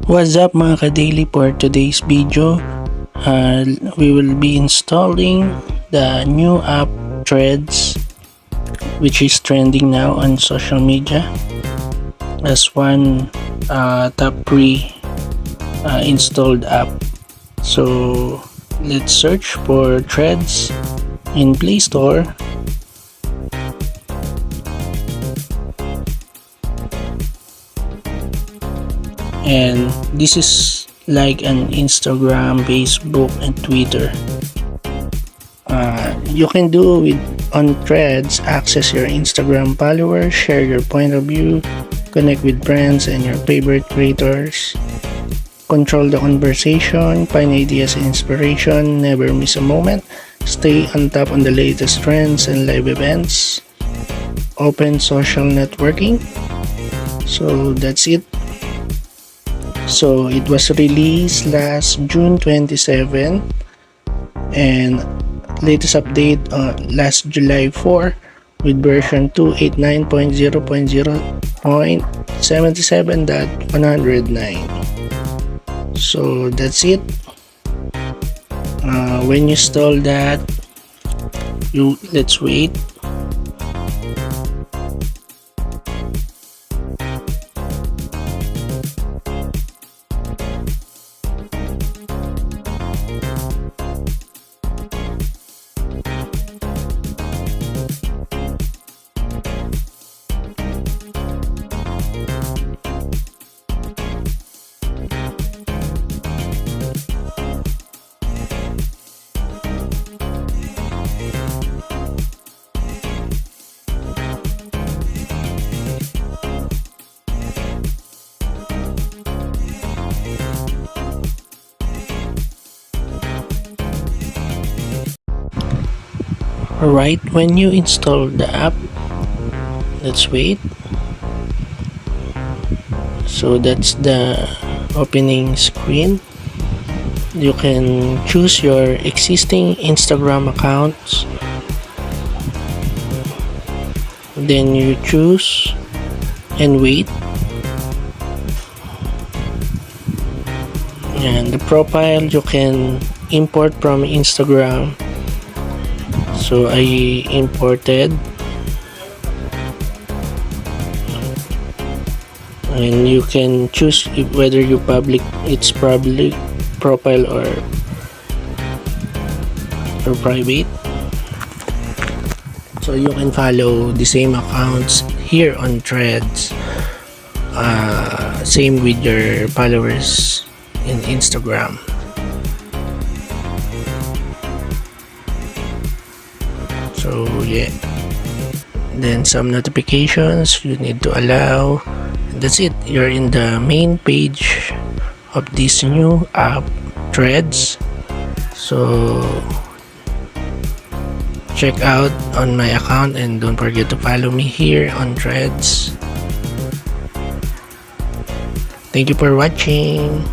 What's up mga ka-daily, for today's video, we will be installing the new app Threads, which is trending now on social media as one top 3 installed app. So let's search for Threads in Play Store. And this is like an Instagram, Facebook, and Twitter. You can do with on Threads, access your Instagram followers, share your point of view, connect with friends and your favorite creators, control the conversation, find ideas and inspiration, never miss a moment, stay on top on the latest trends and live events, open social networking. So that's it. So it was released last June 27 and latest update last July 4 with version 289.0.0.77.109. So that's it. When you install that, let's wait. Alright, when you install the app, let's wait. So that's the opening screen. You can choose your existing Instagram accounts. Then you choose and wait. And the profile you can import from Instagram. So I imported, and you can choose whether you it's public profile or private. So you can follow the same accounts here on Threads, same with your followers in Instagram. So yeah, then some notifications you need to allow. That's it. You're in the main page of this new app Threads. So check out on my account and don't forget to follow me here on Threads. Thank you for watching.